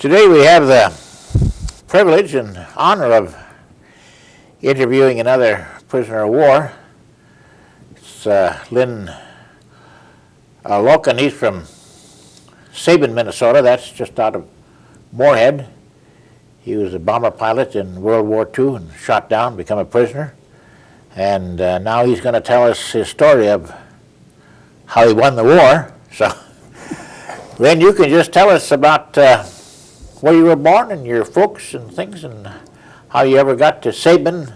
Today we have the privilege and honor of interviewing another prisoner of war. It's Lynn Lokken. He's from Sabin, Minnesota. That's just out of Moorhead. He was a bomber pilot in World War II and shot down, become a prisoner. And now he's going to tell us his story of how he won the war. So, Lynn, you can just tell us about where you were born and your folks and things, and how you ever got to Sabin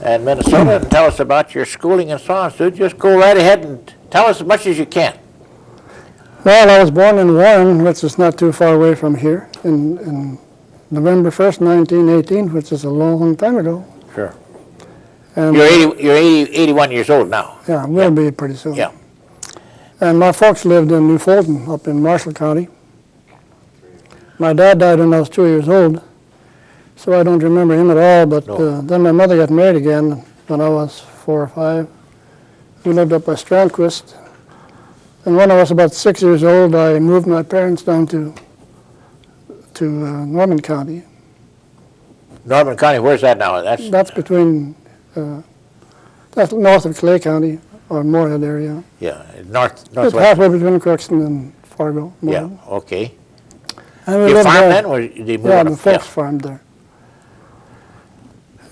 and Minnesota, and tell us about your schooling and so on. So just go right ahead and tell us as much as you can. Well, I was born in Warren, which is not too far away from here, in November 1st, 1918, which is a long time ago. Sure. And You're 81 years old now. yeah, we'll be pretty soon. Yeah. And my folks lived in New Fulton, up in Marshall County. My dad died when I was 2 years old, so I don't remember him at all, but then my mother got married again when I was 4 or 5. We lived up by Strandquist. And when I was about 6 years old, I moved my parents down to Norman County. Norman County, where's that now? That's between, that's north of Clay County, or Moorhead area. Yeah, It's northwest. halfway between Crookston and Fargo. Yeah, Moorhead. okay. And we You lived farmed there. then, or did you move Yeah, on? the folks farmed there.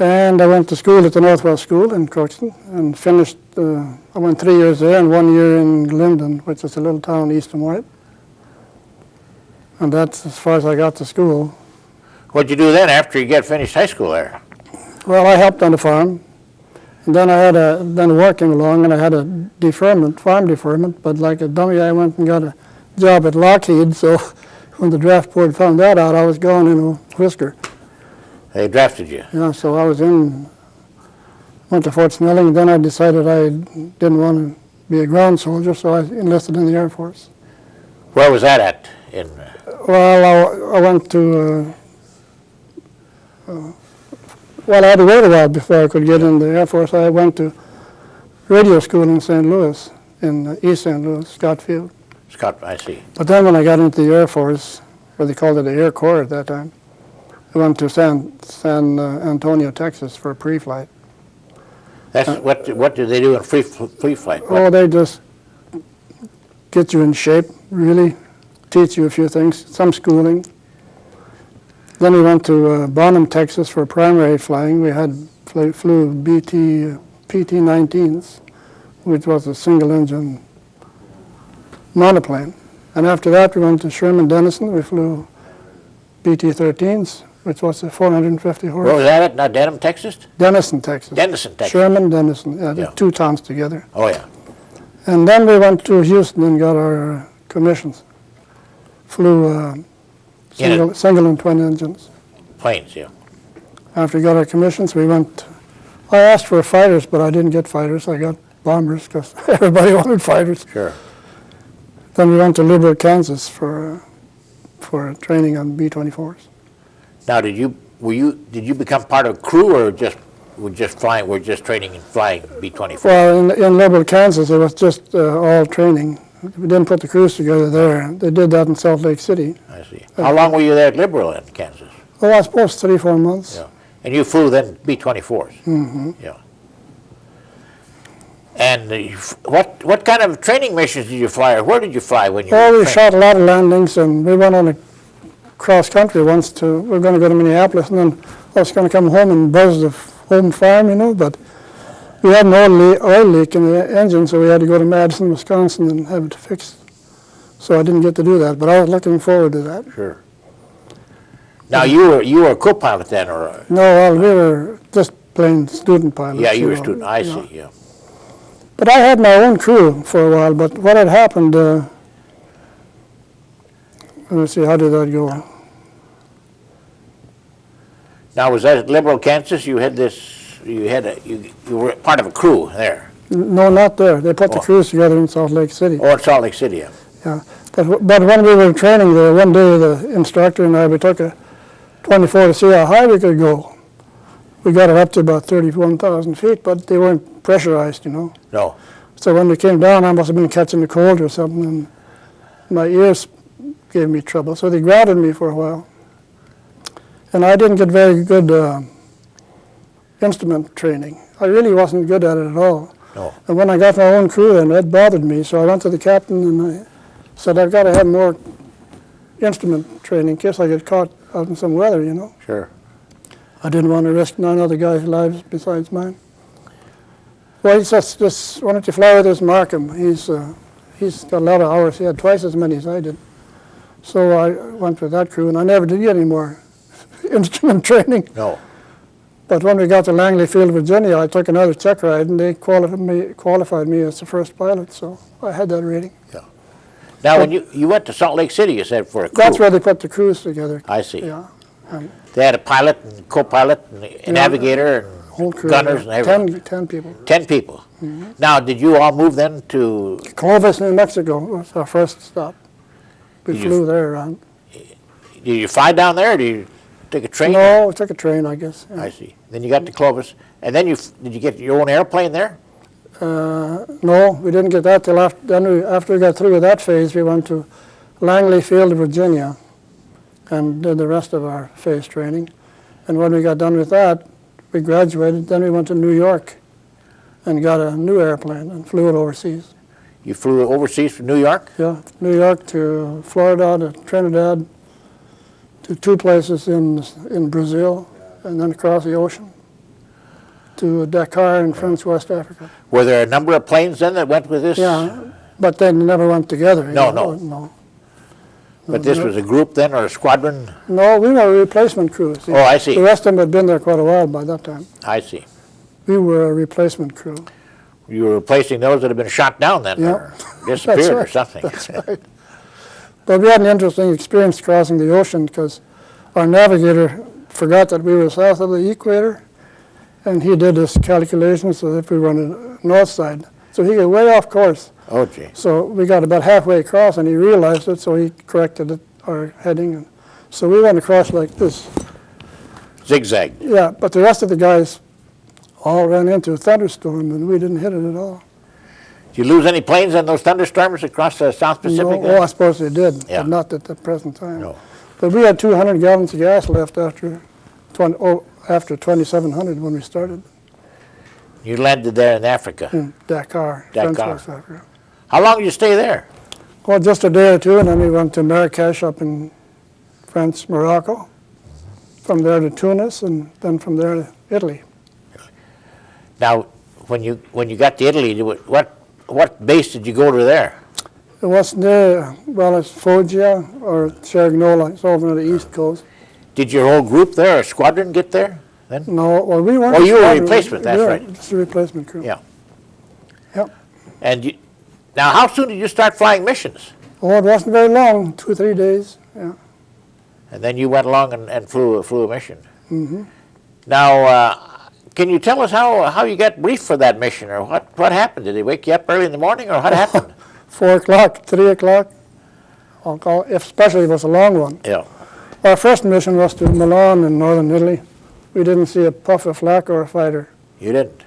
And I went to school at the Northwest School in Crookston and finished, I went 3 years there and 1 year in Linden, which is a little town east of Moorhead. And that's as far as I got to school. What'd you do then after you get finished high school there? Well, I helped on the farm. And then I had then working along, and I had a farm deferment, but like a dummy, I went and got a job at Lockheed, so when the draft board found that out, I was gone in a whisker. They drafted you. Yeah, so I went to Fort Snelling, and then I decided I didn't want to be a ground soldier, so I enlisted in the Air Force. Where was that at? Well, I went to, well, I had to wait a while before I could get in the Air Force. I went to radio school in St. Louis, in East St. Louis, Scott Field. Scott, I see. But then when I got into the Air Force, or they called it the Air Corps at that time, I went to San Antonio, Texas for a pre-flight. That's what do they do in pre-flight? Oh, they just get you in shape, really, teach you a few things, some schooling. Then we went to Bonham, Texas for primary flying. We flew PT-19s, which was a single-engine monoplane. And after that, we went to Sherman Denison. We flew PT-13s, which was a 450 horse. Where was that at? Not Denham, Texas? Denison, Texas. Denison, Texas. Sherman Denison, yeah, Yeah. 2 towns together. Oh, yeah. And then we went to Houston and got our commissions. Flew single and twin engines. Planes, yeah. After we got our commissions, I asked for fighters, but I didn't get fighters. I got bombers because everybody wanted fighters. Sure. Then we went to Liberal, Kansas for training on B-24s. Now, did you become part of crew, or we're just training and flying B-24? Well, in Liberal, Kansas, it was just all training. We didn't put the crews together there. They did that in Salt Lake City. I see. How long were you there at Liberal in Kansas? Well, I suppose 3-4 months. Yeah. And you flew then B-24s? Mm-hmm. Yeah. And what kind of training missions did you fly, or where did you fly when you Well, were we training? shot a lot of landings, and we went on a cross-country once we were going to go to Minneapolis, and then I was going to come home and buzz the home farm, but we had an oil leak in the engine, so we had to go to Madison, Wisconsin, and have it fixed. So I didn't get to do that, but I was looking forward to that. Sure. Now, you were a co-pilot then, or? No, well, we were just plain student pilots. Yeah, you were a student. I see, yeah. But I had my own crew for a while, but what had happened, let's see, how did that go? Now, was that at Liberal, Kansas? You were part of a crew there? No, not there. They put the crews together in Salt Lake City. Oh, in Salt Lake City, yeah. Yeah, but when we were training there, one day the instructor and I, we took a 24 to see how high we could go. We got it up to about 31,000 feet, but they weren't pressurized, No. So when we came down, I must have been catching the cold or something, and my ears gave me trouble. So they grounded me for a while. And I didn't get very good instrument training. I really wasn't good at it at all. No. And when I got my own crew, and it bothered me, so I went to the captain and I said, I've got to have more instrument training in case I get caught out in some weather, you know. Sure. I didn't want to risk 9 other guys' lives besides mine. Well, he says, just, why don't you fly with this Markham? He's got a lot of hours. He had twice as many as I did. So I went with that crew, and I never did get any more instrument training. No. But when we got to Langley Field, Virginia, I took another check ride, and they qualified me as the first pilot, so I had that rating. Yeah. Now, when you went to Salt Lake City, you said, for a crew. That's where they put the crews together. I see. Yeah. They had a pilot and co-pilot and a navigator and Whole crew, gunners and everything. 10 people. 10 people. Now, did you all move then to? Clovis, New Mexico was our first stop. We Did you- flew there around. Did you fly down there, or did you take a train? No, we took a train, I guess. Yeah. I see. Then you got to Clovis, and then did you get your own airplane there? No, we didn't get that till after we got through with that phase, we went to Langley Field, Virginia, and did the rest of our phase training. And when we got done with that, we graduated. Then we went to New York and got a new airplane and flew it overseas. You flew overseas from New York? Yeah, New York to Florida to Trinidad to 2 places in Brazil, and then across the ocean to Dakar in French West Africa. Were there a number of planes then that went with this? Yeah, but they never went together. you No, know. no. But this was a group then, or a squadron? No, we were a replacement crew. See. Oh, I see. The rest of them had been there quite a while by that time. I see. We were a replacement crew. You were replacing those that had been shot down then, Yeah. or disappeared or right. something. That's right. But we had an interesting experience crossing the ocean because our navigator forgot that we were south of the equator, and he did his calculations as if we were on the north side. So he got way off course. Oh, gee. So we got about halfway across, and he realized it, so he corrected our heading. And so we went across like this. Zigzag. Yeah, but the rest of the guys all ran into a thunderstorm, and we didn't hit it at all. Did you lose any planes in those thunderstorms across the South Pacific? No, I suppose they did, Yeah. but not at the present time. No. But we had 200 gallons of gas left after 2,700 when we started You landed there in Africa. in Dakar, Dakar. French West Africa. How long did you stay there? Well, just a day or two, and then we went to Marrakesh up in France, Morocco. From there to Tunis, and then from there to Italy. Now, when you got to Italy, what base did you go to there? It wasn't there, well, it's Foggia or Cerignola. It's over on the east coast. Did your whole group there, or squadron, get there then? No, well, we weren't. Oh, you were a squadron. replacement, that's We were right. Just a replacement crew. Yeah. Yep. And now, how soon did you start flying missions? Oh, it wasn't very long, 2 or 3 days. Yeah. And then you went along and flew a mission. Mm-hmm. Now, can you tell us how you got briefed for that mission, or what happened? Did they wake you up early in the morning, or what happened? 4 o'clock, 3 o'clock. I'll call, especially if it was a long one. Yeah. Our first mission was to Milan in northern Italy. We didn't see a puff of flak or a fighter. You didn't?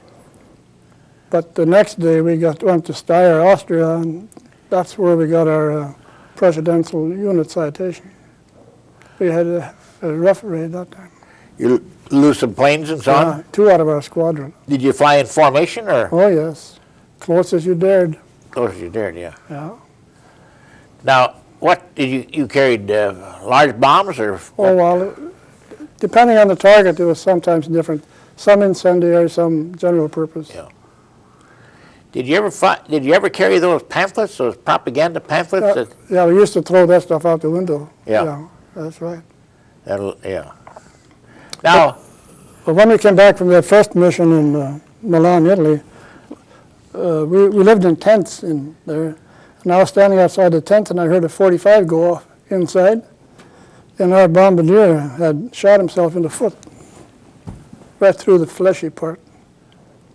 But the next day we went to Steyr, Austria, and that's where we got our presidential unit citation. We had a rough raid that time. You lose some planes and so on? 2 out of our squadron. Did you fly in formation, or? Oh, yes. Close as you dared. Close as you dared, yeah. Yeah. Now, what did you carried large bombs, or? Oh, well, depending on the target, it was sometimes different. Some incendiary, some general purpose. Yeah. Did you ever carry those pamphlets, those propaganda pamphlets? Yeah, we used to throw that stuff out the window. Yeah. That's right. Yeah. Now, But when we came back from that first mission in Milan, Italy, we lived in tents in there. And I was standing outside the tent, and I heard a 45 go off inside. And our bombardier had shot himself in the foot, right through the fleshy part.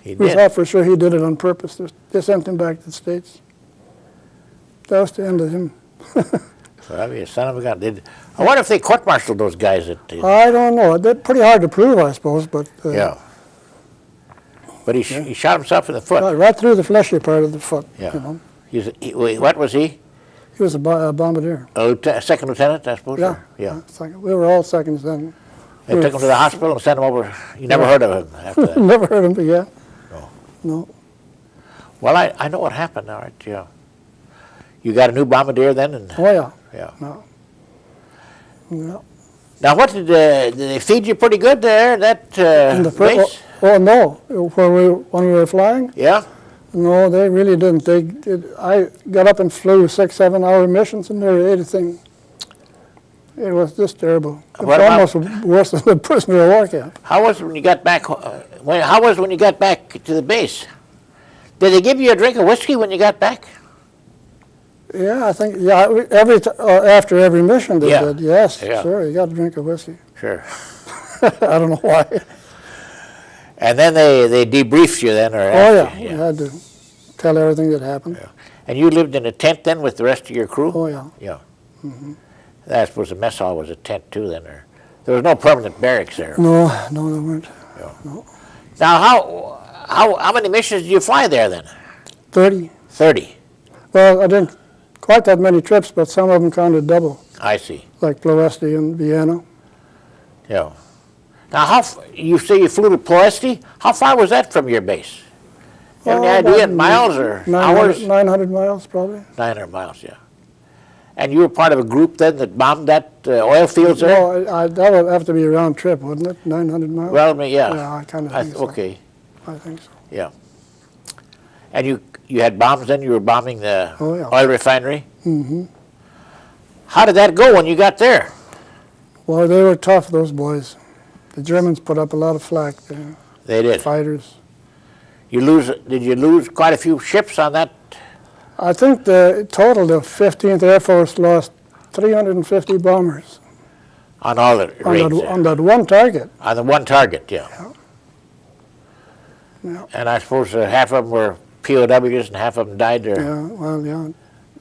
he We did. thought for sure he did it on purpose. They sent him back to the States. That was the end of him. Well, you son of a gun. I wonder if they court-martialed those guys that. I don't know. They're pretty hard to prove, I suppose, but Yeah. But he shot himself in the foot. right through the fleshy part of the foot. Yeah. You know. What was he? He was a bombardier. A second lieutenant, I suppose? Yeah. Or- yeah. Second. We were all seconds then. They took him to the hospital and sent him over. You never heard of him after that? Never heard him again. No. No. Well, I know what happened, all right, yeah. You got a new bombardier then? And, Oh, yeah. yeah. No. No. Now, what did they feed you pretty good there, that In the base? Oh, no. When we were flying? Yeah? No, they really didn't. I got up and flew 6-7 hour missions and never ate a thing. It was just terrible. It was almost worse than the prisoner of war camp. How was it when you got back? How was it when you got back to the base? Did they give you a drink of whiskey when you got back? Yeah, I think, after every mission they did, yes, Yeah. sure, you got to drink a whiskey. Sure. I don't know why. And then they debriefed you then, or Oh, after, yeah, we had to tell everything that happened. Yeah. And you lived in a tent then with the rest of your crew? Oh, yeah. Yeah. I suppose the mess hall was a tent too then, or there was no permanent barracks there. No, there weren't. Now, how many missions did you fly there then? 30. 30. Well, I didn't quite that many trips, but some of them counted double, I see. like Ploesti and Vienna. Yeah. Now, you say you flew to Ploesti? How far was that from your base? You have any idea in miles or hours? 900 miles, probably. 900 miles, yeah. And you were part of a group then that bombed that oil fields there? No, that would have to be a round trip, wouldn't it? 900 miles? Well, yeah. Yeah, I kind of think so. Okay, I think so. yeah. And you had bombs then? You were bombing the oil refinery? Mm-hmm. How did that go when you got there? Well, they were tough, those boys. The Germans put up a lot of flak there. They did. Fighters. Did you lose quite a few ships on that? I think the total, the 15th Air Force lost 350 bombers. On all the raids there? On that one target. On the one target, yeah. Yeah. And I suppose half of them were POWs and half of them died there. Yeah, well, yeah.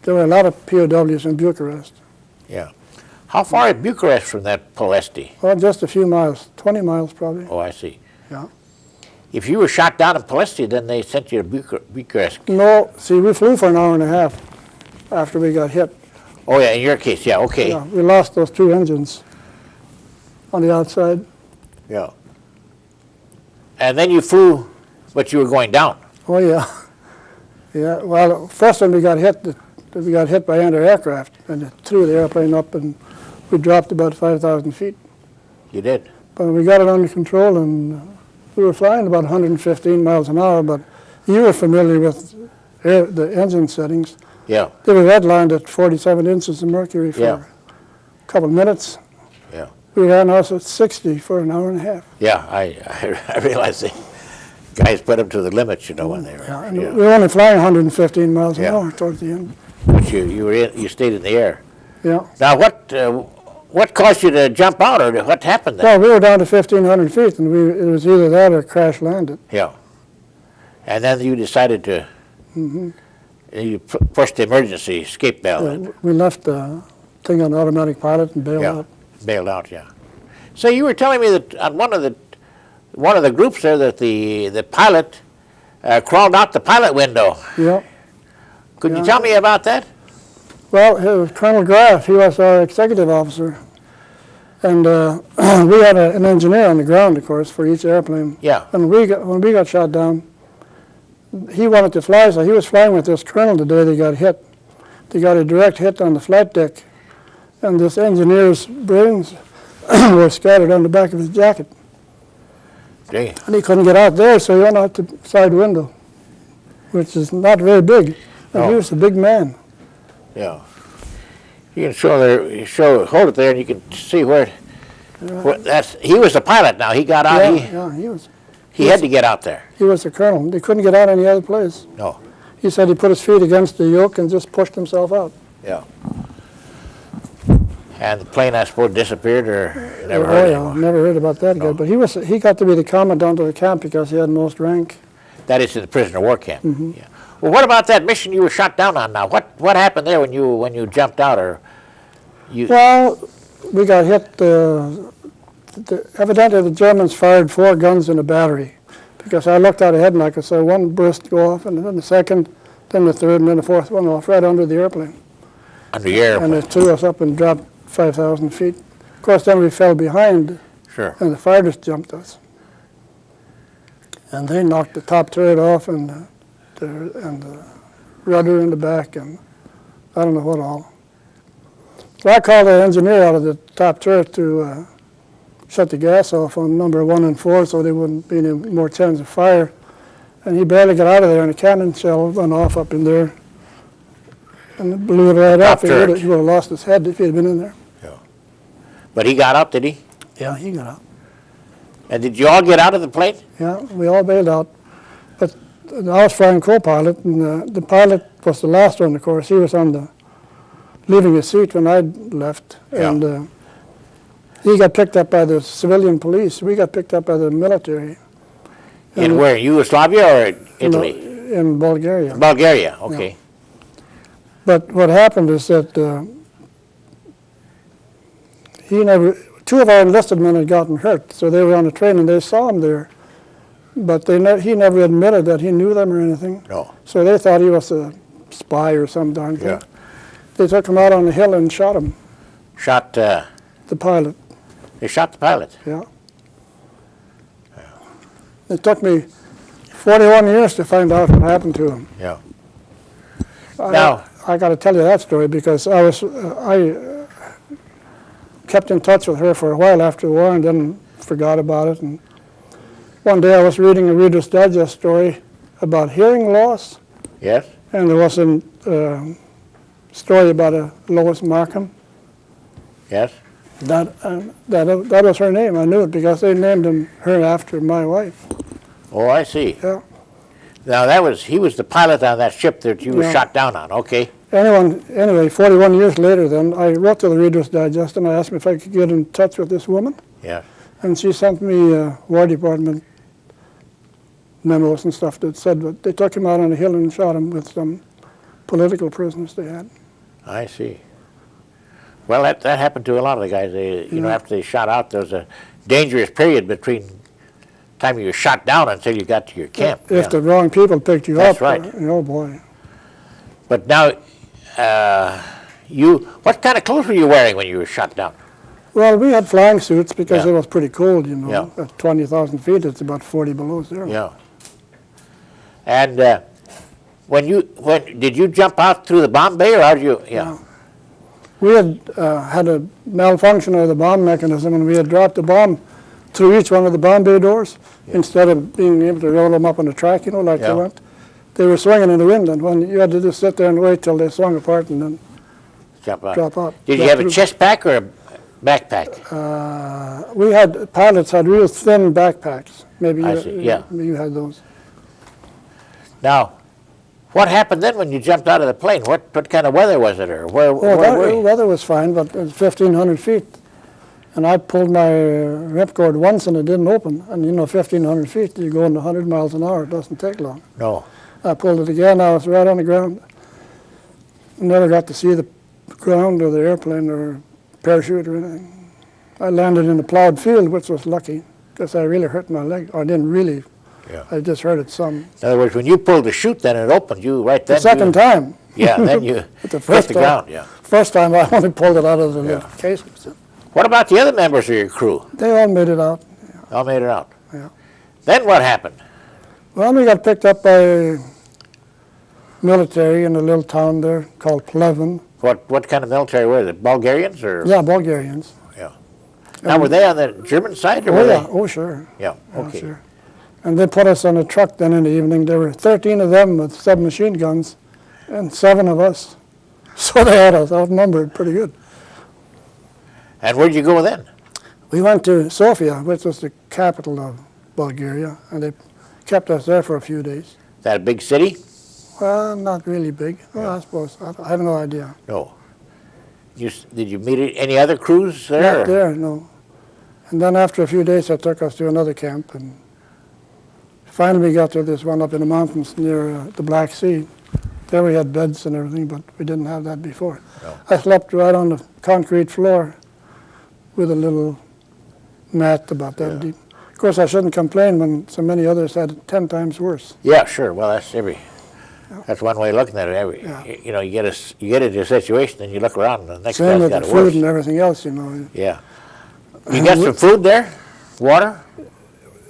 There were a lot of POWs in Bucharest. Yeah. How far is Bucharest from that Ploesti? Well, just a few miles, 20 miles probably. Oh, I see. Yeah. If you were shot down in Ploesti, then they sent you to Bucharest. No, see, we flew for an hour and a half after we got hit. Oh, yeah, in your case, yeah, okay. Yeah, we lost those 2 engines on the outside. Yeah. And then you flew, but you were going down. Oh, yeah. Yeah, well, first when we got hit by anti-aircraft, and it threw the airplane up, and we dropped about 5,000 feet. You did? But we got it under control, and we were flying about 115 miles an hour, but you were familiar with the engine settings. Yeah. They were redlined at 47 inches of mercury for a couple of minutes. Yeah. We ran us at 60 for an hour and a half. Yeah, I realize the guys put them to the limits, you know, when they were. Yeah, and we were only flying 115 miles an hour towards the end. But you stayed in the air. Yeah. Now, what caused you to jump out, or what happened there? Well, we were down to 1,500 feet, and it was either that or crash landed. Yeah. And then you decided to, you pushed the emergency escape valve in. We left the thing on automatic pilot and bailed out. Bailed out, yeah. So you were telling me that on one of the groups there that the pilot crawled out the pilot window. Yeah. Could you tell me about that? Well, it was Colonel Graff. He was our executive officer. And we had an engineer on the ground, of course, for each airplane. Yeah. And when we got shot down, he wanted to fly, so he was flying with this colonel the day they got hit. They got a direct hit on the flight deck, and this engineer's brains were scattered on the back of his jacket. Gee. And he couldn't get out there, so he went out the side window, which is not very big. And he was a big man. Yeah. You can hold it there, and you can see where he was the pilot now. He got out. He had to get out there. He was the colonel. He couldn't get out any other place. No. He said he put his feet against the yoke and just pushed himself out. Yeah. And the plane, I suppose, disappeared, or never heard anymore? Never heard about that guy. But he got to be the commandant of the camp because he had most rank. That is in the prisoner of war camp. Yeah. Well, what about that mission you were shot down on now? What happened there when you jumped out, or you? Well, we got hit. Evidently, the Germans fired 4 guns in a battery, because I looked out ahead and I could see one burst go off, and then the second, then the third, and then the fourth one off right under the airplane. Under your and airplane. it threw us up and dropped 5,000 feet. Of course, then we fell behind, Sure. and the fighters jumped us. And they knocked the top turret off and the rudder in the back, and I don't know what all. So I called the engineer out of the top turret to shut the gas off on number 1 and 4 so there wouldn't be any more chance of fire. And he barely got out of there, and a cannon shell went off up in there. And it blew it right up. He would have lost his head if he had been in there. Yeah. But he got up, did he? Yeah, he got out. And did you all get out of the plane? Yeah, we all bailed out. But I was flying co-pilot, and the pilot was the last one, of course. He was leaving his seat when I left. Yeah. And he got picked up by the civilian police. We got picked up by the military. In where? Yugoslavia or Italy? In Bulgaria. Bulgaria, okay. Yeah. But what happened is that two of our enlisted men had gotten hurt, so they were on the train and they saw him there. But he never admitted that he knew them or anything. No. So they thought he was a spy or some darn thing. Yeah. They took him out on the hill and shot him, Shot, the pilot. they shot the pilot. Yeah. It took me 41 years to find out what happened to him. Yeah. I got to tell you that story because I kept in touch with her for a while after the war and then forgot about it. And one day I was reading a Reader's Digest story about hearing loss, Yes? and there was a story about a Lois Markham. Yes? That was her name. I knew it because they named her after my wife. Oh, I see. Yeah. Now he was the pilot on that ship that you were Yeah. shot down on, okay? Anyway, 41 years later then, I wrote to the Reader's Digest and I asked me if I could get in touch with this woman. Yeah. And she sent me War Department memos and stuff that said that they took him out on a hill and shot him with some political prisoners they had. I see. Well, that happened to a lot of the guys. You know, after they shot out, there was a dangerous period between time you were shot down until you got to your camp. If the wrong people picked you That's up. right. Oh boy. But now, what kind of clothes were you wearing when you were shot down? Well, we had flying suits because Yeah. it was pretty cold, you know. Yeah. At 20,000 feet, it's about 40 below zero. Yeah. And did you jump out through the bomb bay, or how did you? Yeah. No. We had had a malfunction of the bomb mechanism, and we had dropped the bomb through each one of the bomb bay doors instead of being able to roll them up on the track, you know, like they went. They were swinging in the wind, and when you had to just sit there and wait till they swung apart and then Jump out. drop out. Did you have a chest pack or a backpack? Pilots had real thin backpacks. Maybe I see, yeah. you had those. Now, what happened then when you jumped out of the plane? What kind of weather was it, or where were The you? weather was fine, but it was 1,500 feet. And I pulled my ripcord once and it didn't open. And you know, 1,500 feet, you go into 100 miles an hour, it doesn't take long. No. I pulled it again, I was right on the ground. Never got to see the ground or the airplane or parachute or anything. I landed in a plowed field, which was lucky, because I really hurt my leg. Or I didn't really, Yeah. I just hurt it some. In other words, when you pulled the chute, then it opened. You right then. The second time. Yeah, then you But the hit first the time- ground. Yeah. First time I only pulled it out of the little case. What about the other members of your crew? They all made it out. All made it out. Yeah. Then what happened? Well, we got picked up by military in a little town there called Pleven. What kind of military were they? Bulgarians or? Yeah, Bulgarians. Yeah. Now, were they on the German side or Oh were yeah, they? oh sure. Yeah. Oh, Okay. sure. And they put us on a truck then in the evening. There were 13 of them with submachine guns and 7 of us. So they had us outnumbered pretty good. And where'd you go then? We went to Sofia, which was the capital of Bulgaria, and they kept us there for a few days. Is that a big city? Well, not really big. Well, I suppose. I have no idea. No. Did you meet any other crews there? Not there, no. And then after a few days, they took us to another camp, and finally we got to this one up in the mountains near the Black Sea. There we had beds and everything, but we didn't have that before. No. I slept right on the concrete floor with a little mat about that deep. Of course, I shouldn't complain when so many others had it 10 times worse. Yeah, sure. Well, that's That's one way of looking at it. Yeah. You know, you get into a situation, and you look around, and the next Same guy's with got the it food worse. and everything else, you know. Yeah. You got some food there? Water?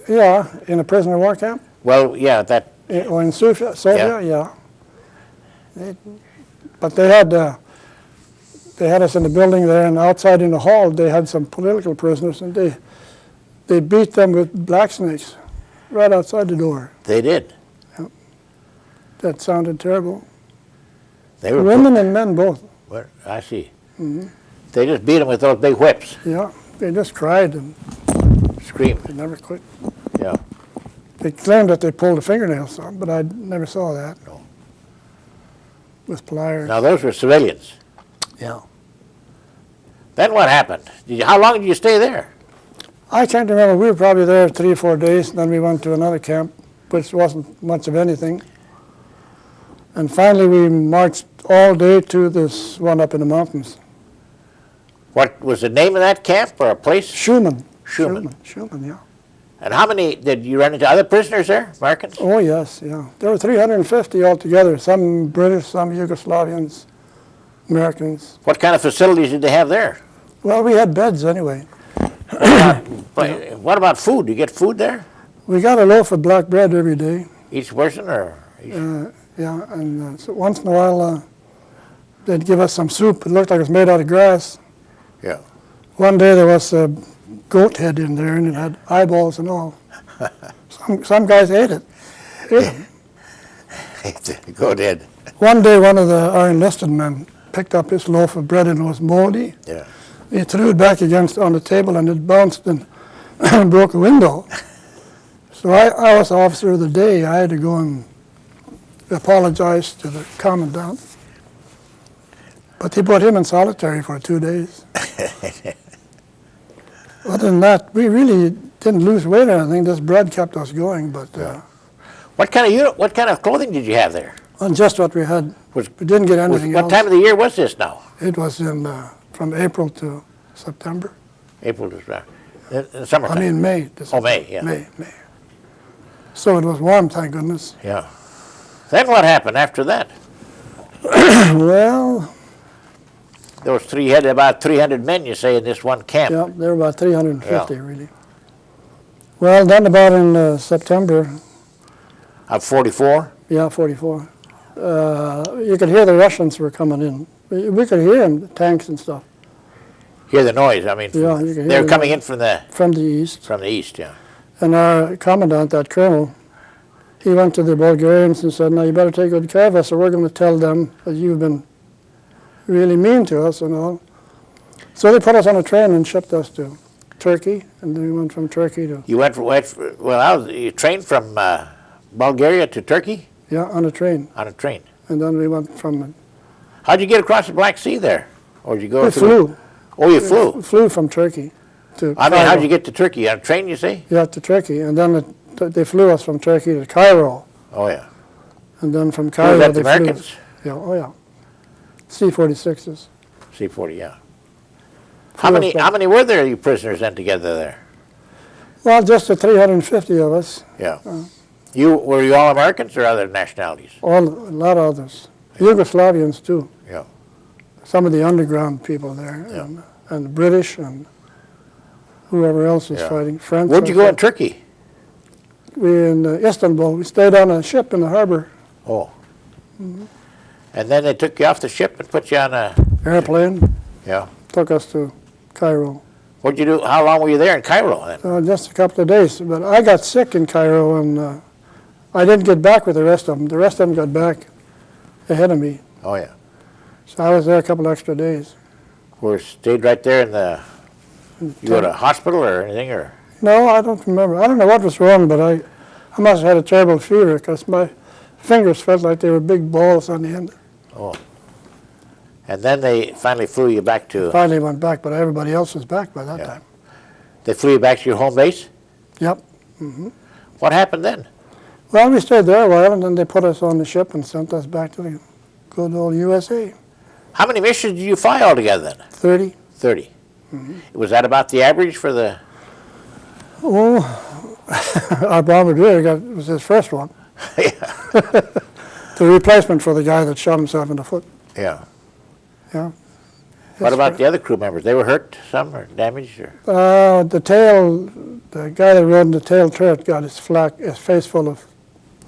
Yeah, in a prisoner of war camp. Well, yeah, that. Or in Sofia, yeah. But they had us in the building there, and outside in the hall they had some political prisoners, and they beat them with black snakes right outside the door. They did. That sounded terrible. They were Women and men both. Well, I see. They just beat them with those big whips. Yeah, they just cried and Screamed. they never quit. Yeah. They claimed that they pulled the fingernails off, but I never saw that. No. With pliers. Now those were civilians. Yeah. Then what happened? How long did you stay there? I can't remember. We were probably there 3 or 4 days, and then we went to another camp, which wasn't much of anything. And finally we marched all day to this one up in the mountains. What was the name of that camp or a place? Shuman. Shuman. Shuman, yeah. And how many, did you run into other prisoners there, Americans? Oh, yes, yeah. There were 350 altogether, some British, some Yugoslavians, Americans. What kind of facilities did they have there? Well, we had beds anyway. But what about food? Do you get food there? We got a loaf of black bread every day. Each person or? Yeah, and so once in a while they'd give us some soup. It looked like it was made out of grass. Yeah. One day there was a goat head in there, and it had eyeballs and all. Some guys ate it. Go ahead. One day one of our enlisted men picked up his loaf of bread and it was moldy. Yeah. He threw it back on the table and it bounced and broke a window. So I was the officer of the day. I had to go and apologize to the commandant. But he put him in solitary for 2 days. Other than that, we really didn't lose weight or anything. This bread kept us going. But What kind of clothing did you have there? on just what we had, we didn't get anything What else. time of the year was this now? It was from April to September. April to in the summertime. I mean May. May, yeah. May. So it was warm, thank goodness. Yeah. Then what happened after that? Well, Those had about 300 men, you say, in this one camp. yeah, there were about 350 really. Well, then about in September, Of 44? yeah, 44, you could hear the Russians were coming in. We could hear them, the tanks and stuff, Hear the noise. I mean, Yeah, you can hear they were the coming noise. in from the from the east. east, yeah. And our commandant, that colonel, he went to the Bulgarians and said, now you better take good care of us or we're going to tell them that you've been really mean to us and all. So they put us on a train and shipped us to Turkey, and then we went from Turkey to, You trained from Bulgaria to Turkey yeah, on a train. on a train. And then we went from, How'd you get across the Black Sea there? Or did you go we through? flew. Oh, you flew. Flew from Turkey to I mean, Cairo. how'd you get to Turkey? On a train, you say? Yeah, to Turkey. And then they flew us from Turkey to Cairo. Oh, yeah. And then from Was Cairo that they the flew Americans? us. Yeah, oh yeah. C-46s. C-40, yeah. Flew us How many were there, you prisoners, then, together there? Well, just the 350 of us. Yeah. Were you all Americans or other nationalities? A lot of others. Yugoslavians too. Yeah. Some of the underground people there, Yeah. and the British and whoever else was Yeah. fighting. French. Where'd you go in Turkey? We in Istanbul. We stayed on a ship in the harbor. Oh. And then they took you off the ship and put you on a... Airplane Yeah. took us to Cairo. What'd you do? How long were you there in Cairo then? Just a couple of days. But I got sick in Cairo, and I didn't get back with the rest of them. The rest of them got back ahead of me. Oh, yeah. So I was there a couple extra days. Stayed right there in the... You go to a hospital or anything, or... No, I don't remember. I don't know what was wrong, but I must have had a terrible fever because my fingers felt like they were big balls on the end. Oh. And then they finally flew you back to... Finally went back, but everybody else was back by that Yeah. time. They flew you back to your home base? Yep. What happened then? Well, we stayed there a while, and then they put us on the ship and sent us back to the good old USA. How many missions did you fly altogether then? 30. 30. Was that about the average for the... Oh, our bombardier was his first one. The replacement for the guy that shot himself in the foot. Yeah. Yeah. What about the other crew members? They were hurt, some, or damaged, or? The guy that rode in the tail turret got his face full of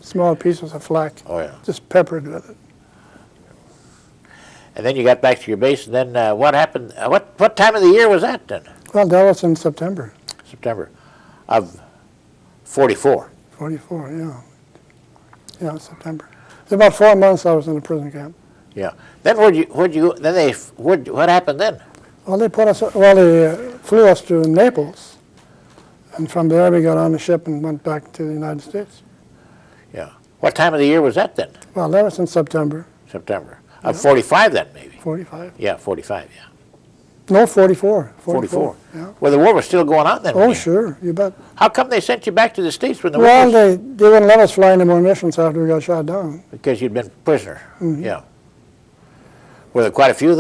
small pieces of flak. Oh, yeah. Just peppered with it. And then you got back to your base, and then what happened? What time of the year was that then? Well, that was in September. September of 44. 44, yeah. Yeah, September. It's about 4 months I was in a prison camp. Yeah. Then what happened then? Well, they flew us to Naples, and from there we got on the ship and went back to the United States. Yeah. What time of the year was that then? Well, that was in September. September. Of 45 then, maybe? 45. Yeah, 45, yeah. No, 44. 44. Yeah. Well, the war was still going on then? Oh, sure, you bet. How come they sent you back to the States when the war Well, was? they wouldn't let us fly any more missions after we got shot down. Because you'd been prisoner, Mm-hmm. yeah. Were there quite a few of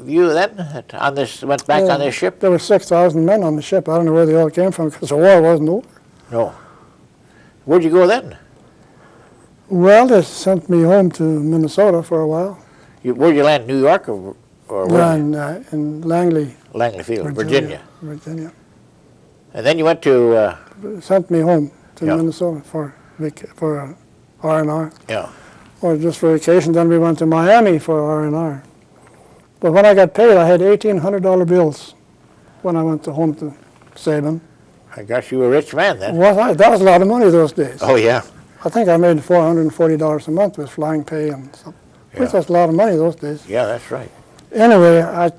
you then that went back on this ship? There were 6,000 men on the ship. I don't know where they all came from because the war wasn't over. No. Where'd you go then? Well, they sent me home to Minnesota for a while. Where'd you land, New York or where? In Langley, Langley Field, Virginia. Virginia. And then you went to, Sent me home to Yeah. Minnesota for R&R. yeah, Or just for vacation. Then we went to Miami for R&R. But when I got paid, I had $1,800 bills when I went home to Sabin. I guess you were a rich man then. That was a lot of money those days. Oh, yeah. I think I made $440 a month with flying pay and stuff. Yeah. Which was a lot of money those days. Yeah, that's right. Anyway, I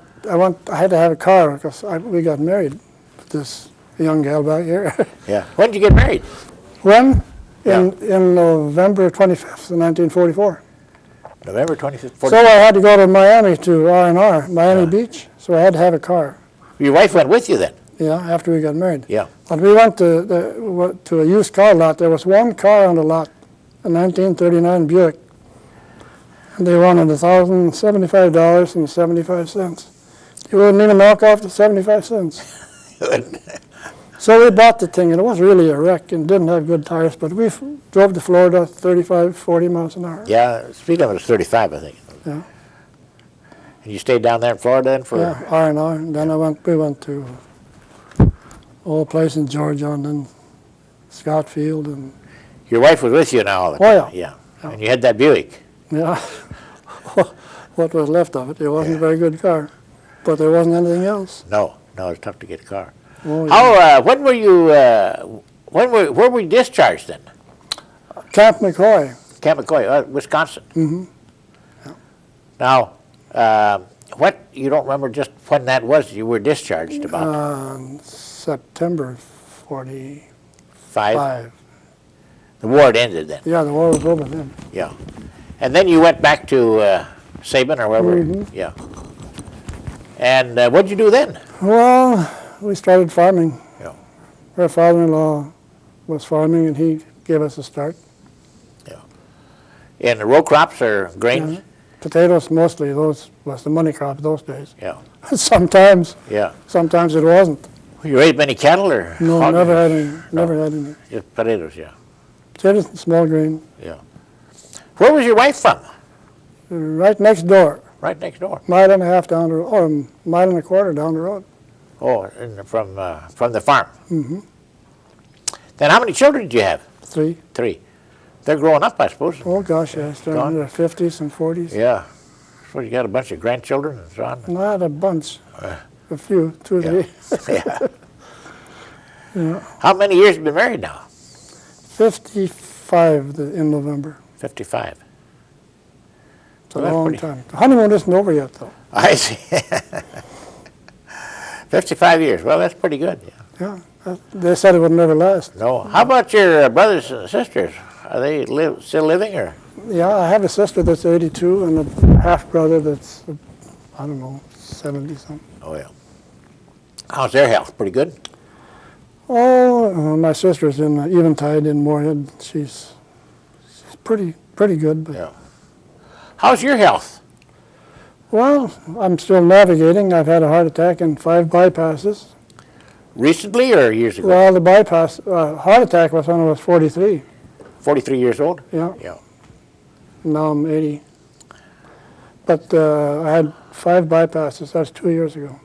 had to have a car because we got married with this young gal back here. Yeah. When did you get married? When? Yeah. In November 25th, 1944. November 25th. So I had to go to Miami to R&R, Miami Beach. So I had to have a car. Your wife went with you then? Yeah, after we got married. Yeah. But we went to a used car lot. There was one car on the lot, a 1939 Buick. And they wanted $1,075.75. You wouldn't even knock off the 75 cents. So we bought the thing, and it was really a wreck and didn't have good tires, but we drove to Florida 35, 40 miles an hour. Yeah, speed limit was 35, I think. Yeah. And you stayed down there in Florida then for? Yeah, R&R. And then we went to all place in Georgia, and then Scottfield, and Your wife was with you now all the Oh, time? yeah. And you had that Buick? yeah, what was left of it. It wasn't a very good car, but there wasn't anything else. No, it's tough to get a car. Oh, yeah. How, when were you, where were you discharged then? Camp McCoy. Camp McCoy, Wisconsin. Mm-hmm. Now, you don't remember just when that was you were discharged about? September 45. Five? The war had ended then? Yeah, the war was over then. Yeah. And then you went back to Sabin or wherever? Mhm. Yeah. And what'd you do then? Well, we started farming. Yeah. Our father-in-law was farming, and he gave us a start. Yeah. And the row crops or grains? Yeah. Potatoes mostly, those was the money crop those days. Yeah. Sometimes it wasn't. You raised many cattle or? No, hogs? never had any. Never had any. Just potatoes, yeah. Potatoes and small grain. Yeah. Where was your wife from? Right next door. Right next door. Mile and a half down the road, or a mile and a quarter down the road. Oh, from the farm. Mm-hmm. Then how many children did you have? 3. 3. They're growing up, I suppose. Oh gosh, yes, they're in their 50s and 40s. Yeah. So you got a bunch of grandchildren and so on? Not a bunch. A few, 2 or 3. Yeah. Yeah. How many years have you been married now? 55 in November. 55. It's a Well, that's long pretty- time. The honeymoon isn't over yet, though. I see. 55 years. Well, that's pretty good. Yeah. Yeah, they said it would never last. No. How about your brothers and sisters? Are they still living or? Yeah, I have a sister that's 82 and a half-brother that's, I don't know, 70-something. Oh, yeah. How's their health? Pretty good? Oh, my sister's in Eventide in Moorhead. She's pretty good. But Yeah. How's your health? well, I'm still navigating. I've had a heart attack and 5 bypasses. Recently or years ago? Well, the heart attack was when I was 43. 43 years old? Yeah. Yeah. Now I'm 80. But I had 5 bypasses. That's 2 years ago.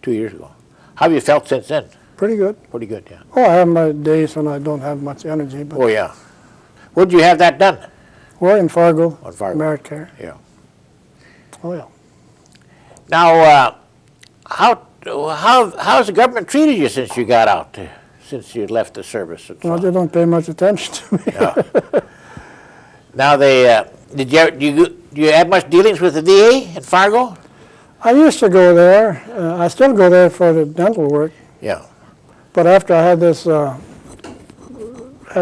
2 years ago. How have you felt since then? Pretty good. Pretty good, yeah. Oh, I have my days when I don't have much energy. But Oh, yeah. Where'd you have that done? we're in Fargo, On Fargo. merit care. Yeah. Oh, yeah. Now, how's the government treated you since you got out, since you left the service? And so Well, on? they don't pay much attention to me. Yeah. Now do you have much dealings with the VA in Fargo? I used to go there. I still go there for the dental work. Yeah. But after I had this, had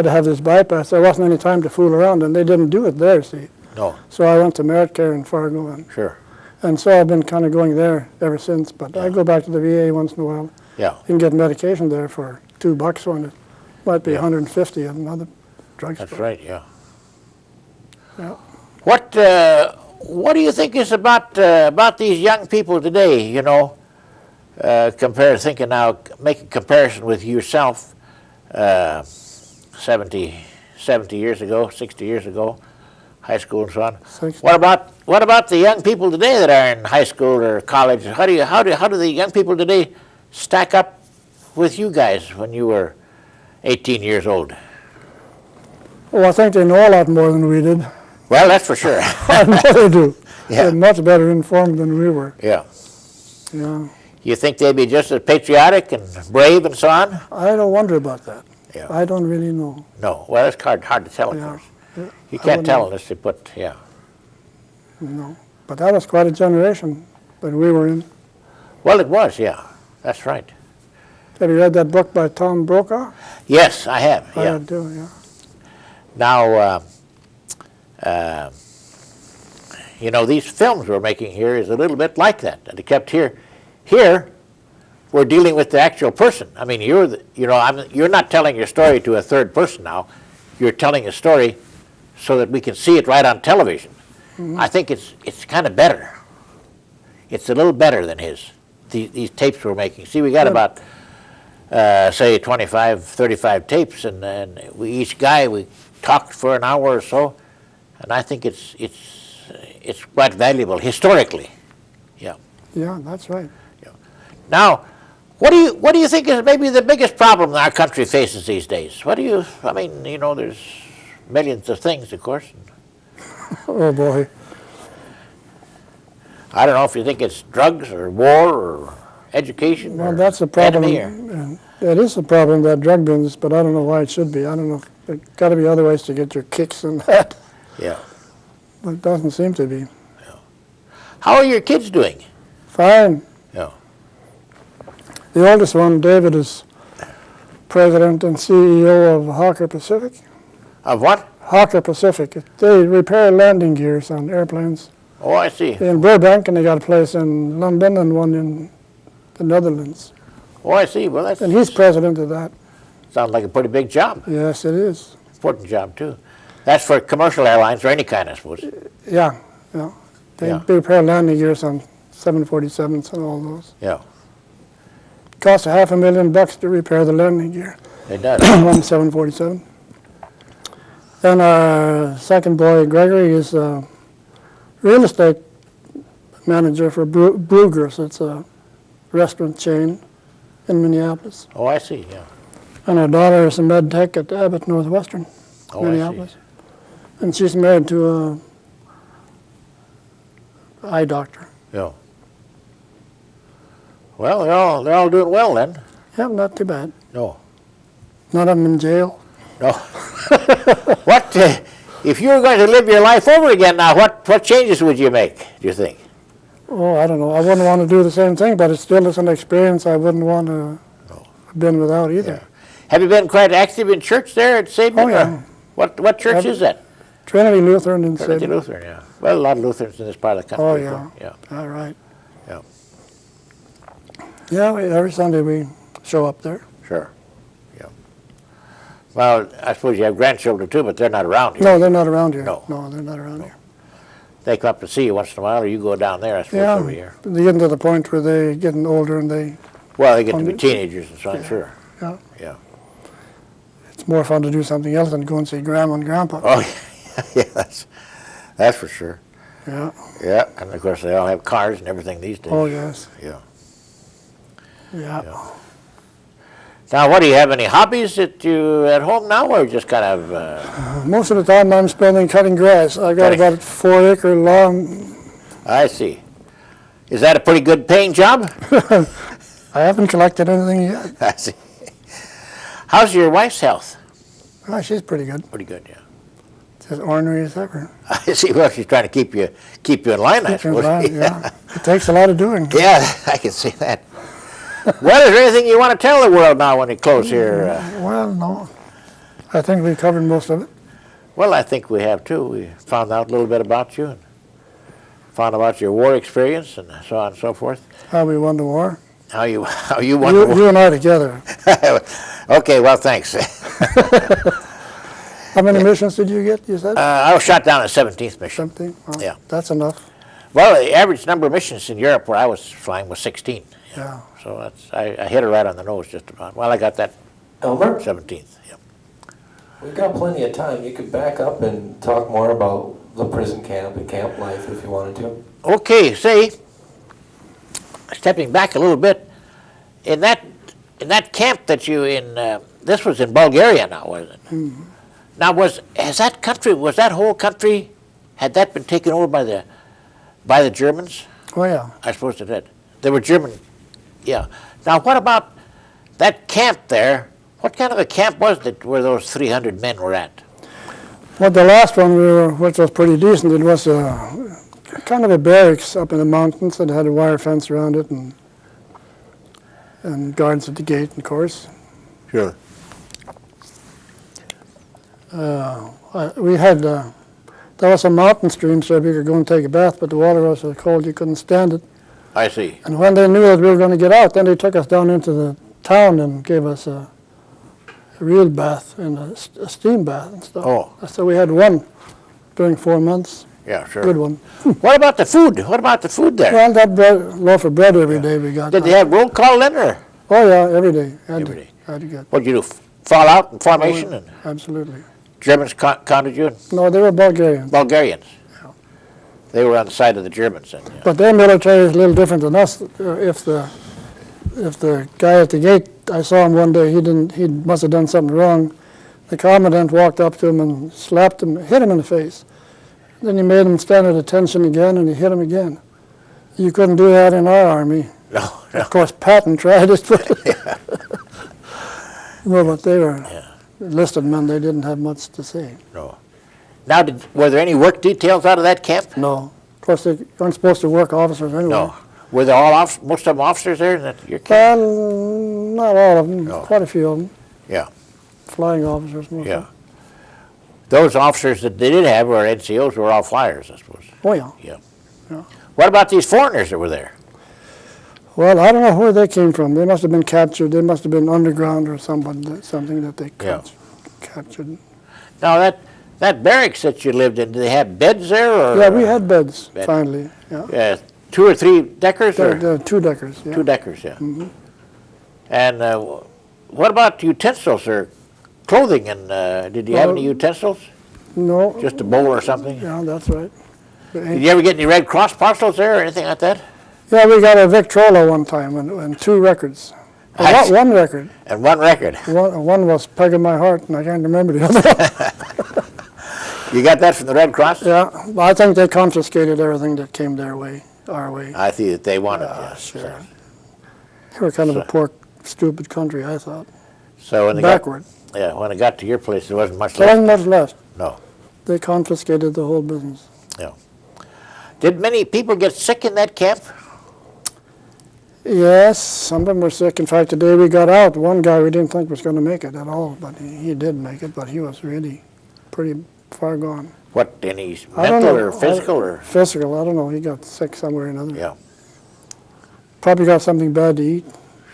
to have this bypass, there wasn't any time to fool around, and they didn't do it there, see. No. So I went to merit care in Fargo, Sure. and so I've been kind of going there ever since. But I go back to the VA once in a while. Yeah. You can get medication there for $2 when it might be Yeah. 150 at another drugstore. That's right. Yeah. Yeah. What do you think is about these young people today? You know, make a comparison with yourself, 70 years ago, 60 years ago, high school and so on. 60. What about the young people today that are in high school or college? How do the young people today stack up with you guys when you were 18 years old? Well, I think they know a lot more than we did. Well, that's for sure. I know they do. Yeah. They're much better informed than we were. Yeah. Yeah. You think they'd be just as patriotic and brave and so on? I don't wonder about that. Yeah. I don't really know. No. Well, it's hard to tell, of Yeah. course. Yeah. You I can't wouldn't tell know. unless they put, yeah. No. But that was quite a generation that we were in. Well, it was, yeah. That's right. Have you read that book by Tom Brokaw? Yes, I have, I yeah. have too, yeah. Now, you know, these films we're making here is a little bit like that. Except here, we're dealing with the actual person. I mean, you're not telling your story to a third person now. You're telling a story so that we can see it right on television. Mm-hmm. I think it's kind of better. It's a little better than these tapes we're making. See, we got Good. about, say, 25, 35 tapes, and each guy, we talked for an hour or so, and I think it's quite valuable historically. Yeah. Yeah, that's right. Now, what do you think is maybe the biggest problem our country faces these days? I mean, you know, there's millions of things, of course. Oh, boy. I don't know if you think it's drugs or war or education. Well, or that's a problem. enemy or- And it is a problem, that drug business, but I don't know why it should be. I don't know. There's got to be other ways to get your kicks in that. Yeah. But it doesn't seem to be. How are your kids doing? Fine. Yeah. The oldest one, David, is president and CEO of Hawker Pacific. Of what? Hawker Pacific. They repair landing gears on airplanes. Oh, I see. In Burbank, and they got a place in London and one in the Netherlands. Oh, I see. Well, And he's president of that. sounds like a pretty big job. Yes, it is. Important job, too. That's for commercial airlines or any kind, I suppose. Yeah, yeah. They Yeah. repair landing gears on 747s and all those. Yeah, Costs $500,000 to repair the landing gear it does. on 747. Then our second boy, Gregory, is a real estate manager for Brugger's. It's a restaurant chain in Minneapolis. Oh, I see, yeah. And our daughter is a med tech at Abbott Northwestern, Oh, I Minneapolis. And she's married to a eye doctor. Yeah. Well, they're all doing well then. Yeah, not too bad. No. None of them in jail. No. What, if you were going to live your life over again now, what changes would you make, do you think? Oh, I don't know. I wouldn't want to do the same thing, but it still is an experience I wouldn't want to have been without either. Yeah. Have you been quite active in church there at Sabin? Oh, yeah. What church is that? Trinity Lutheran in Trinity Sydney. Lutheran, yeah. Well, a lot of Lutherans in this part of the country. Oh, as yeah. well. Yeah. All right. Yeah. Yeah, every Sunday we show up there. Sure. Yeah. Well, I suppose you have grandchildren too, but they're not around here. No, they're not around here. No. No, they're not around here. They come up to see you once in a while, or you go down there, I suppose, Yeah, over here. they get to the point where they're getting older and they, Well, they get to be Under- teenagers and so on, Yeah. sure. yeah, Yeah. it's more fun to do something else than go and see Grandma and Grandpa. Oh, yeah, That's for sure. Yeah. Yeah, and of course they all have cars and everything these days. Oh, yes. Yeah. Yeah. Now, what, do you have any hobbies that you at home now, or just kind of... Most of the time I'm spending cutting grass. I got Cutting. about a 4-acre long. I see. Is that a pretty good paying job? I haven't collected anything yet. I see. How's your wife's health? Oh, she's pretty good. Pretty good, yeah. As ornery as ever. I see. Well, she's trying to keep you in line, I Keep in suppose. line, yeah. It takes a lot of doing. Yeah, I can see that. Well, is there anything you want to tell the world now when you close here? Well, no. I think we covered most of it. Well, I think we have too. We found out a little bit about you, and found about your war experience, and so on and so forth. How we won the war. How you won the war. You and I together. Okay, well, thanks. How many missions did you get, you said? I was shot down at 17th mission. Something? Well, Yeah. That's enough. Well, the average number of missions in Europe where I was flying was 16. Yeah. So that's I hit it right on the nose just about. Well, I got that Elmer, 17th. Yeah. we've got plenty of time. You could back up and talk more about the prison camp and camp life if you wanted to. Okay, say, stepping back a little bit, in that camp that you in, this was in Bulgaria now, wasn't it? Mm-hmm. Now, was that whole country, had that been taken over by the Germans? Oh, yeah. I suppose it did. They were German, yeah. Now, what about that camp there? What kind of a camp was it where those 300 men were at? Well, the last one which was pretty decent, it was kind of a barracks up in the mountains that had a wire fence around it and guards at the gate, of course. Sure. We had, there was a mountain stream so we could go and take a bath, but the water was so cold you couldn't stand it. I see. And when they knew that we were going to get out, then they took us down into the town and gave us a real bath and a steam bath and stuff. Oh. So we had one during 4 months, Yeah, sure. good one. What about the food? What about the food there? Well, that loaf of bread every day we got. Did they have roll call then, or Oh, yeah, every day. Every day. Had to get. what'd you do? Fall out in formation, and Absolutely. Germans counted you in? No, they were Bulgarians. Bulgarians. They were on the side of the Germans then. Yeah. But their military is a little different than us. If the guy at the gate, I saw him one day, he must have done something wrong. The commandant walked up to him and slapped him, hit him in the face. Then he made him stand at attention again, and he hit him again. You couldn't do that in our army. No, no. Of course, Patton tried it, well, but they were enlisted men. They didn't have much to say. No. Now, were there any work details out of that camp? No. Of course, they weren't supposed to work officers anyway. No. Were they all most of them officers there in your camp? Well, not all of them. No. Quite a few of them. Yeah. Flying officers, most of Yeah. them. Those officers that they did have were NCOs were all flyers, I suppose. Oh, yeah. Yeah. Yeah. What about these foreigners that were there? Well, I don't know where they came from. They must have been captured. They must have been underground or something that they captured. Now, that barracks that you lived in, did they have beds there? Or, Yeah, we had beds, bed. finally. Yeah. 2 or 3 deckers? Or? The 2 deckers, yeah. 2 deckers, yeah. Mm-hmm. And what about utensils or clothing? And did you have any utensils? No. Just a bowl or something? Yeah, that's right. Did you ever get any Red Cross parcels there or anything like that? Yeah, we got a Victrola one time and 2 records. Nice. One record. And 1 record. One was Peg in My Heart, and I can't remember the other. You got that from the Red Cross? Yeah, well, I think they confiscated everything that came our way. I see that they wanted it. Sure. They were kind of a poor, stupid country, I thought. So when they Backward. when it got to your place, there wasn't much There left. wasn't much left. No. They confiscated the whole business. Yeah. Did many people get sick in that camp? Yes, some of them were sick. In fact, the day we got out, one guy we didn't think was going to make it at all, but he did make it, but he was really pretty far gone. What, any I don't mental know. or physical? Or? Physical, I don't know. He got sick somewhere or another. Yeah, Probably got something bad to eat.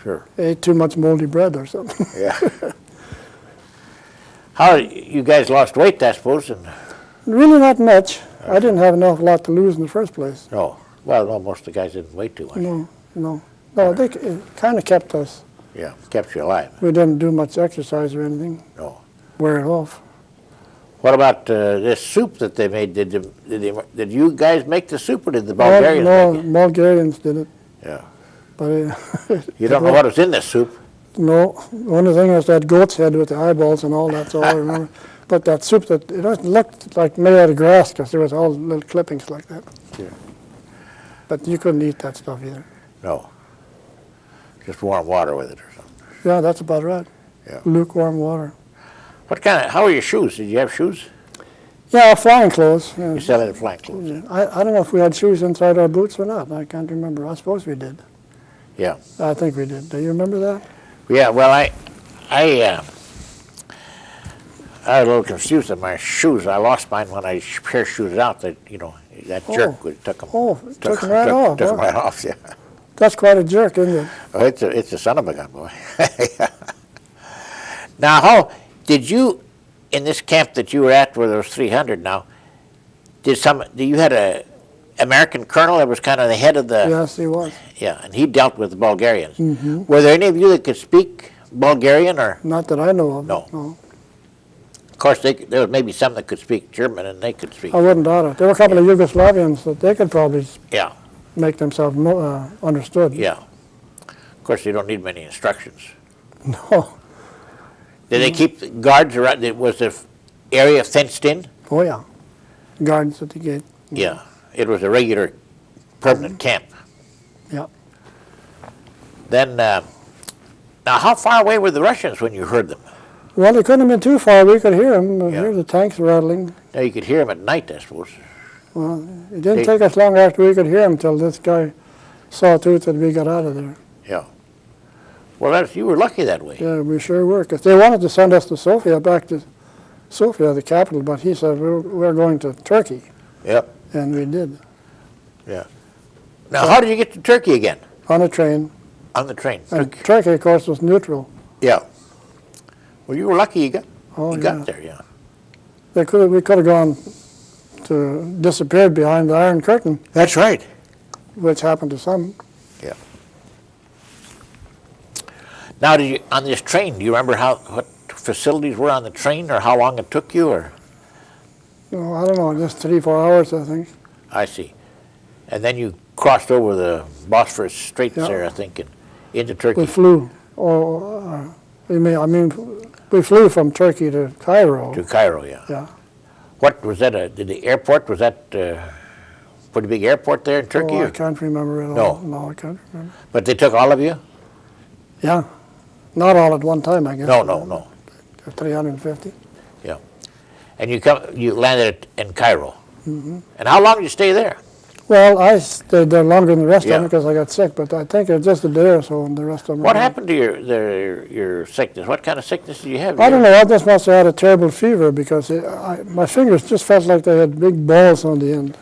sure. Ate too much moldy bread or something. Yeah. How, you guys lost weight, I suppose? And, Really not much. I didn't have an awful lot to lose in the first place. no. Well, no, most of the guys didn't weigh too much. No, it kind of kept us. Yeah, kept you alive. We didn't do much exercise or anything. No. Wear it off. What about this soup that they made? Did you guys make the soup, or did the No, Bulgarians no, make it? Bulgarians did it. Yeah. But You don't know what was in this soup? no, the only thing was that goat's head with the eyeballs and all, that's all I remember. But that soup, it looked like made out of grass because there was all little clippings like that. Yeah. But you couldn't eat that stuff either. No. Just warm water with it or something. Yeah, that's about right. Yeah. Lukewarm water. How are your shoes? Did you have shoes? Yeah, flying clothes. Yeah. You selling flying clothes? Yeah. I don't know if we had shoes inside our boots or not. I can't remember. I suppose we did. Yeah. I think we did. Do you remember that? Yeah, well, I was a little confused with my shoes. I lost mine when I pair shoes out. That jerk took them. Oh, took them right off. Took huh? them right off. Yeah. That's quite a jerk, isn't it? Oh, it's a son of a gun, boy. Now, how did you in this camp that you were at, where there was 300 now? You had a American colonel that was kind of the head of the? Yes, he was. Yeah, and he dealt with the Bulgarians. Mm-hmm. Were there any of you that could speak Bulgarian or? Not that I know of. No. Of course, there was maybe some that could speak German, and they could speak. I wouldn't doubt it. There were a couple of Yugoslavians that they could probably Yeah, make themselves understood. yeah. Of course, you don't need many instructions. No. Did they keep the guards around? Was the area fenced in? Oh, yeah. Guards at the gate. Yeah, it was a regular, permanent camp. Yeah. Then, now, how far away were the Russians when you heard them? Well, they couldn't have been too far. We could hear them. Yeah. Hear the tanks rattling. Now, you could hear them at night, I suppose. Well, it didn't take us long after we could hear them till this guy saw to it that we got out of there. Yeah. Well, you were lucky that way. Yeah, we sure were. Because they wanted to send us to Sofia, back to Sofia, the capital, but he said, we're going to Turkey. Yep. And we did. Yeah. Now, how did you get to Turkey again? On a train. On the train. And Turkey, of course, was neutral. Yeah. Well, you were lucky you got Yeah. there, yeah. We could have gone disappeared behind the Iron Curtain, That's right. which happened to some. Yeah. Now, on this train, do you remember what facilities were on the train, or how long it took you, or? No, I don't know, just 3-4 hours, I think. I see. And then you crossed over the Bosphorus Straits there, I think, and into Turkey. We flew. We flew from Turkey to Cairo. To Cairo, yeah. Yeah. What was that? The airport, was that pretty big airport there in Turkey? Oh, I or? can't remember at No. all. No, I can't remember. But they took all of you? Yeah. Not all at one time, I guess. No. 350. Yeah. And you landed in Cairo. Mm-hmm. And how long did you stay there? Well, I stayed there longer than the rest of Yeah. them because I got sick, but I think it was just a day or so, and the rest of them. What happened to your sickness? What kind of sickness did you have? I don't know. I just must have had a terrible fever because my fingers just felt like they had big balls on the end.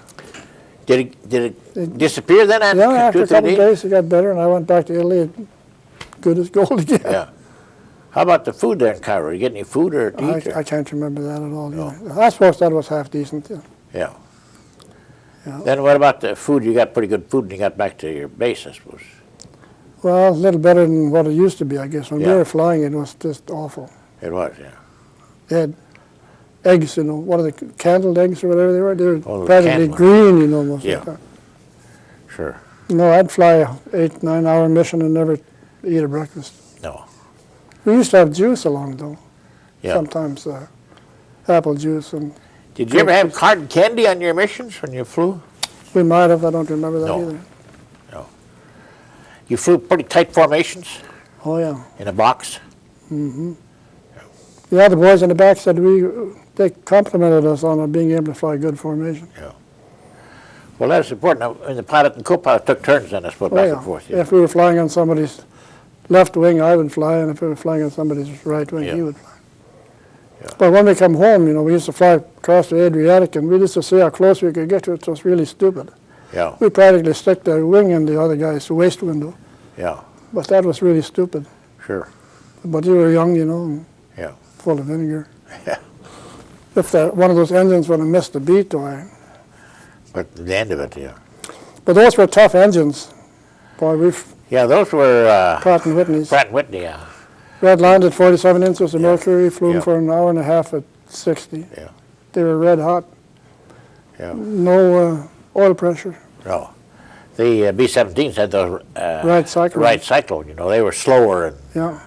Did it disappear then after Yeah, 2 after or a 3 couple of days? days, it got better, and I went back to Italy, good as gold again. Yeah. How about the food there in Cairo? You get any food or to eat? I can't remember that at all. Either. I suppose that was half decent. Yeah. Yeah. Yeah. Then what about the food? You got pretty good food when you got back to your base, I suppose. Well, a little better than what it used to be, I guess. When we Yeah. were flying, it was just awful. It was, yeah. They had eggs, what are they, candled eggs or whatever they were? They were Oh, practically candled. green, almost Yeah. like that. Sure. No, I'd fly a 8-9 hour mission and never eat a breakfast. No. We used to have juice along, though. Yeah. Sometimes apple juice, and Did you ever have cotton candy on your missions when you flew? we might have. I don't remember that No. either. No. You flew pretty tight formations Oh, yeah. in a box? Yeah, the boys in the back said they complimented us on being able to fly good formation. Yeah. Well, that's important. Now, and the pilot and co-pilot took turns on us, back and forth. Yeah. If we were flying on somebody's left wing, I would fly, and if we were flying on somebody's right wing, Yeah. he would fly. Yeah. But when we come home, we used to fly across the Adriatic, and we used to see how close we could get to it. It was really stupid. Yeah. We practically stick the wing in the other guy's waist window, Yeah. but that was really stupid. Sure. But you were young, and Yeah. full of vinegar. Yeah. If one of those engines would have missed a beat, But the end of it, yeah. but those were tough engines. Boy, Yeah, those were Pratt and Whitney's. Pratt & Whitney, yeah. We had landed 47 inches of mercury, flew Yeah. for an hour and a half at 60. Yeah. They were red hot. Yeah. No oil pressure. No. The B-17s had those Right cyclone. right cyclone, you know, they were slower, and Yeah.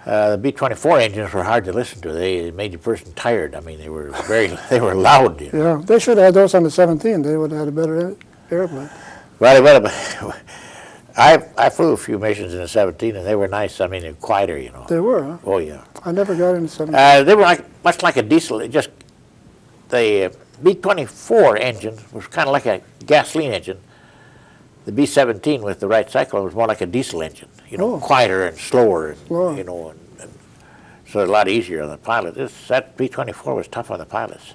the B-24 engines were hard to listen to. They made the person tired. I mean, they were they were loud. You know. Yeah. They should have had those on the 17. They would have had a better airplane. Well, I flew a few missions in the 17, and they were nice. I mean, they're quieter, you know. They were, huh? Oh, yeah. I never got into 17. They were much like a diesel. Just the B-24 engine was kind of like a gasoline engine. The B-17 with the right cyclone was more like a diesel engine, you know, Oh. quieter and slower, and, Slower. you know, and so a lot easier on the pilot. That B-24 was tough on the pilots.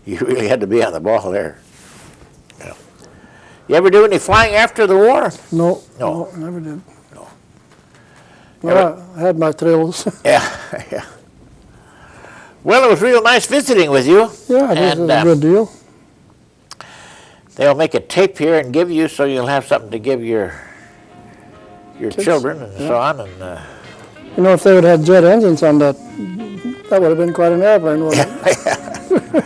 You really had to be on the ball there. Yeah. You ever do any flying after the war? No. No. No, never did. No. Well, I had my thrills. Yeah, yeah. Well, it was real nice visiting with you. Yeah, this is And, a good deal. they'll make a tape here and give you, so you'll have something to give your Kids, children and yeah. so on. And You know, if they would have had jet engines on that, that would have been quite an airplane, wouldn't it?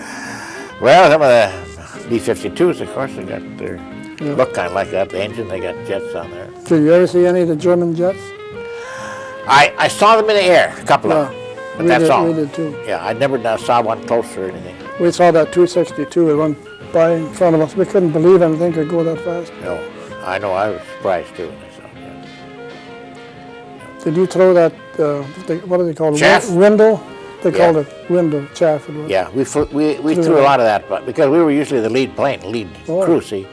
well, some of the B-52s, of course, they got their Yeah. look kind of like that. The engine, they got jets on there. Did you ever see any of the German jets? I saw them in the air, a couple of them, but we that's did, all. We did too. Yeah, I never saw one close or anything. We saw that 262. It went by in front of us. We couldn't believe anything could go that fast. No, I know. I was surprised too when I saw it. Yeah. Did you throw that, what do they call it? Chaff? Window? They Yeah. called it window, chaff. It was. Yeah, we threw a lot of that, but because we were usually the lead Oh. crew, see,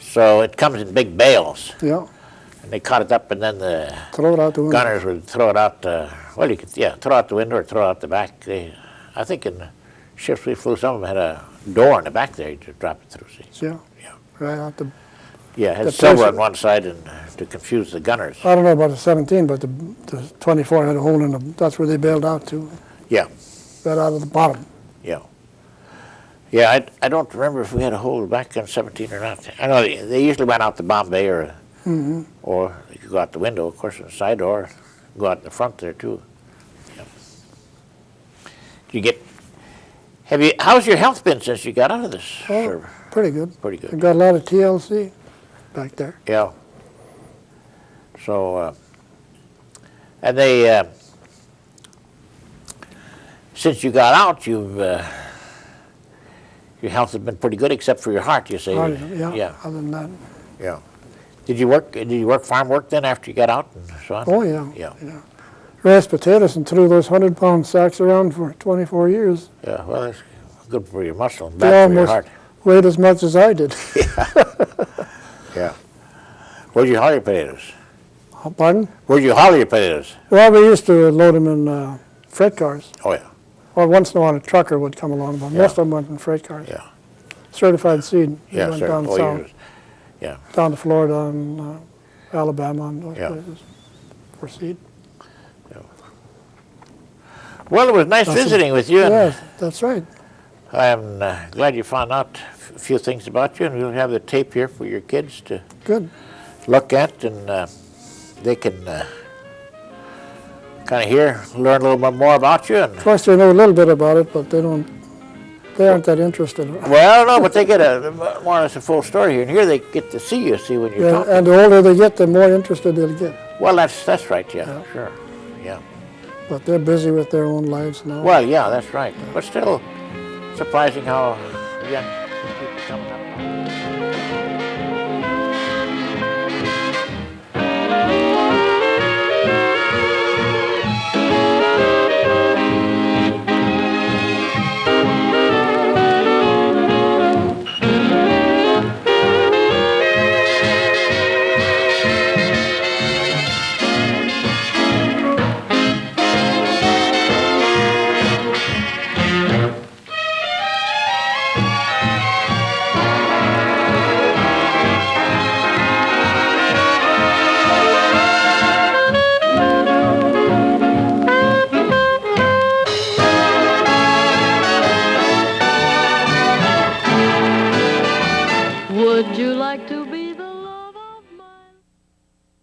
so it comes in big bales, Yeah. and they caught it up, and then the Throw it out the window. gunners would throw it out. Well, you could throw out the window or throw out the back. I think in the ships we flew, some of them had a door in the back there to drop it through. See, Yeah. Yeah. Right out the. yeah, it had The silver person- on one side and to confuse the gunners. I don't know about the 17, but the 24 had a hole in them. That's where they bailed out to. Yeah, Right out of the bottom. yeah, yeah. I don't remember if we had a hole back on 17 or not. I know they usually went out the bomb bay or you could go out the window, of course, in the side door, go out in the front there too. Yeah. How's your health been since you got out of this service? Pretty good. Pretty We good. got a lot of TLC back there. Yeah. So, and they, since you got out, your health has been pretty good, except for your heart, you say. Yeah. Yeah. Other than that. Yeah. Did you work farm work then after you got out and so on? Oh, yeah. Yeah. Raised potatoes and threw those 100-pound sacks around for 24 years. Yeah. Well, that's good for your muscle and They bad for your almost heart. weighed as much as I did. Yeah. Where'd you haul your potatoes? Pardon? Where'd you haul your potatoes? Well, we used to load them in freight cars. Oh yeah. Or once in a while a trucker would come along, but Yeah. most of them went in freight cars. Yeah. Certified seed. We Yeah, went sir. down Oh, south, yours. Yeah. down to Florida and Alabama and those Yeah. places for seed. Well, it was nice visiting with you. And Yes, that's right. I'm glad you found out a few things about you, and we'll have the tape here for your kids to Good. look at, and they can kind of learn a little bit more about you. And Of course, they know a little bit about it, but they aren't that interested. well, no, but they get more or less a full story here, and here they get to see you, when you're Yeah, talking. and the older they get, the more interested they'll get. Well, that's right. Yeah, sure. Yeah. But they're busy with their own lives now. Well, yeah, that's right. But still, surprising how young people coming up.